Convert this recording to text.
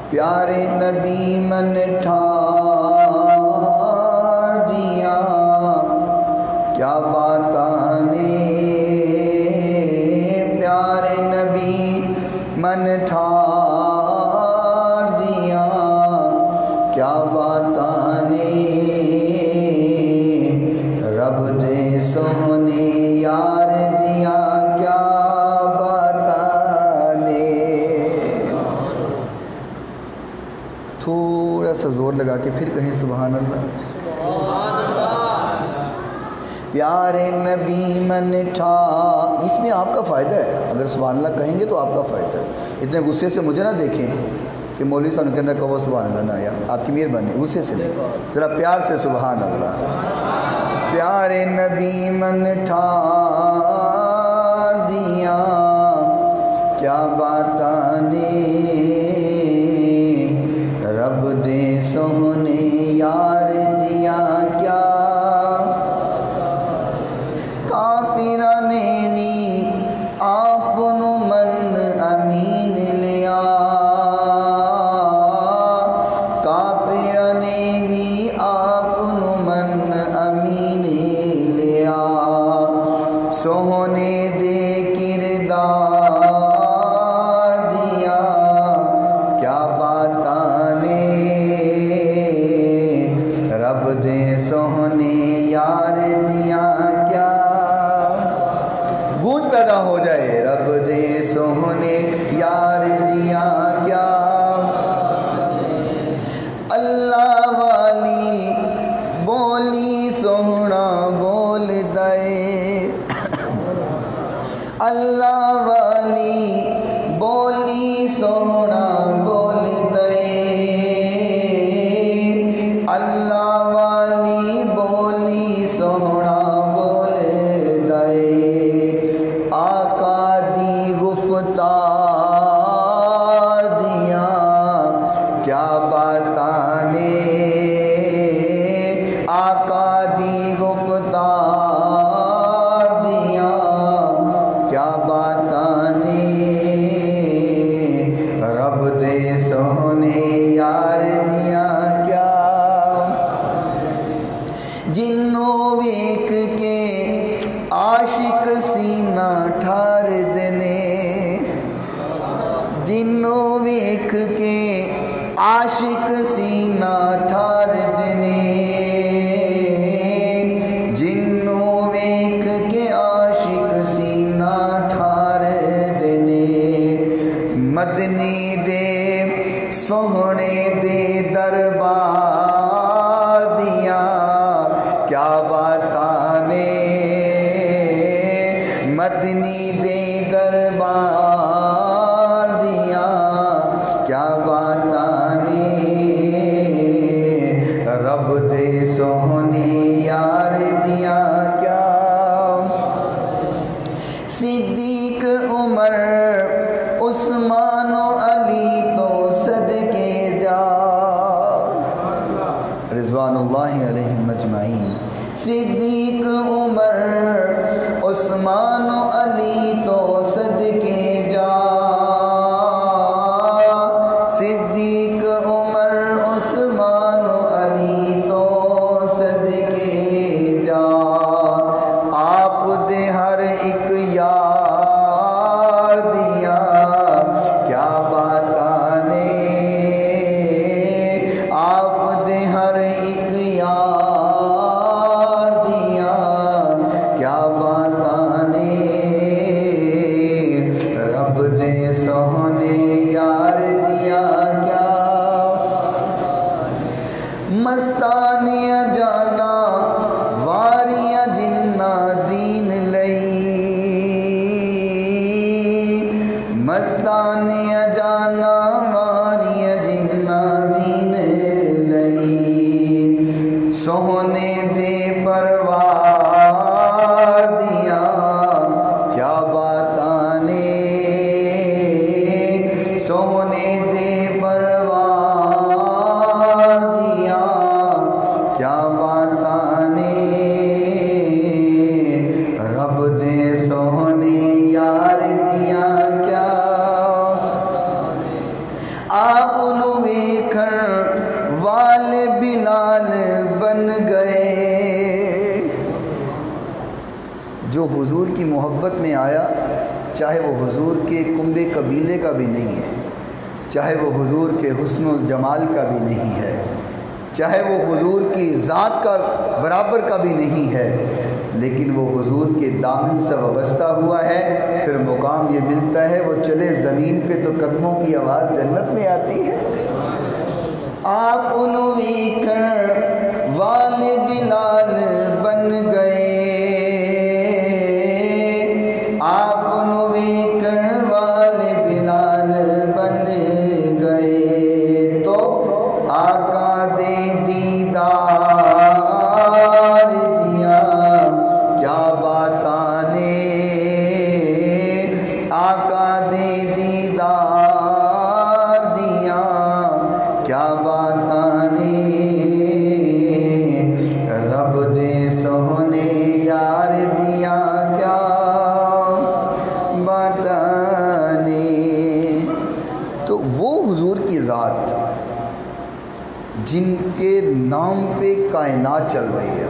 پیارے نبی من ٹھار دیا کیا باتاں نے، پیارے نبی من ٹھار دیا کیا باتاں نے، رب دے سونے یار دیا کیا باتاں نے۔ تھوڑا سا زور لگا کے پھر کہیں سبحان اللہ۔ پیارے نبی من ٹھار، اس میں آپ کا فائدہ ہے، اگر سبحان اللہ کہیں گے تو آپ کا فائدہ ہے۔ اتنے غصے سے مجھے نہ دیکھیں کہ مولوی صاحب کے اندر کہو سبحان اللہ، نہ یار آپ کی مہربانی، غصے سے نہیں، ذرا پیار سے سبحان اللہ۔ پیارے نبی من ٹھار دیا کیا باتاں نے، رب دے سونے یار دیا کیا، کافراں نے بھی آپ نو من امین لیا، کافراں نے بھی آپ نو من امین لیا، سونے دے کردار دیا کیا باتاں نے، رب دے سونے یار دیا کیا، گونج پیدا ہو جائے، رب دے سونے یار دیا کیا، اللہ والی بولی سونا بول دے، اللہ والی بولی سونا بول دے، اللہ والی بولی سونا بول دے، آقا دی گفتار دیا کیا باتاں نے، آقا دی گفتار دیا کیا باتاں نے، رب دے سونے یار دیا کیا، جنوں ویکھ کے عاشق سینہ ٹھار دینے، جنوں ویکھ کے عاشق سینہ ٹھار دینے، جنوں ویکھ کے عاشق سینہ ٹھار دینے، مدنی دے سوہنے دے دربار دیا کیا باتاں نے، مدنی دے دربار دیا کیا باتاں نے، رب دے سونے یار دیا کیا، صدیق عمر عثمان و علی تو صدقے جا، رضوان اللہ علیہم اجمعین، صدیق عمر عثمان و علی تو صدقے جا، صدیق عمر عثمان و علی تو صدقے جا، آپ دے ہر ایک یار دیا کیا باتاں نے، آپ دے ہر ایک یار دیا کیا باتاں نے، رب دے سونے یار دیا کیا، مستانیاں جانا واریاں جنہ دین لئی، مستانیاں جانا واریاں جنہ دین لئی، سونے دے پروار دیا کیا باتاں نے، سونے دے پروار دیا کیا باتاں نے، رب دے سونے یار دیا کیا، آپ نو ویکھن والے بلال بن گئے۔ جو حضور کی محبت میں آیا، چاہے وہ حضور کے کنبے قبیلے کا بھی نہیں ہے، چاہے وہ حضور کے حسن و جمال کا بھی نہیں ہے، چاہے وہ حضور کی ذات کا برابر کا بھی نہیں ہے، لیکن وہ حضور کے دامن سے وابستہ ہوا ہے، پھر مقام یہ ملتا ہے وہ چلے زمین پہ تو قدموں کی آواز جنت میں آتی ہے۔ آپ نو ویکھن والے بلال بن گئے، آپ نو ویکھن والے بلال بن گئے، تو آقا دے دیدار دیا کیا باتاں نے، آقا دے دیدار دیا کیا باتاں نے، رب دے سونے یار دیا کیا باتاں نے۔ تو وہ حضور کی ذات جن کے نام پہ کائنات چل رہی ہے،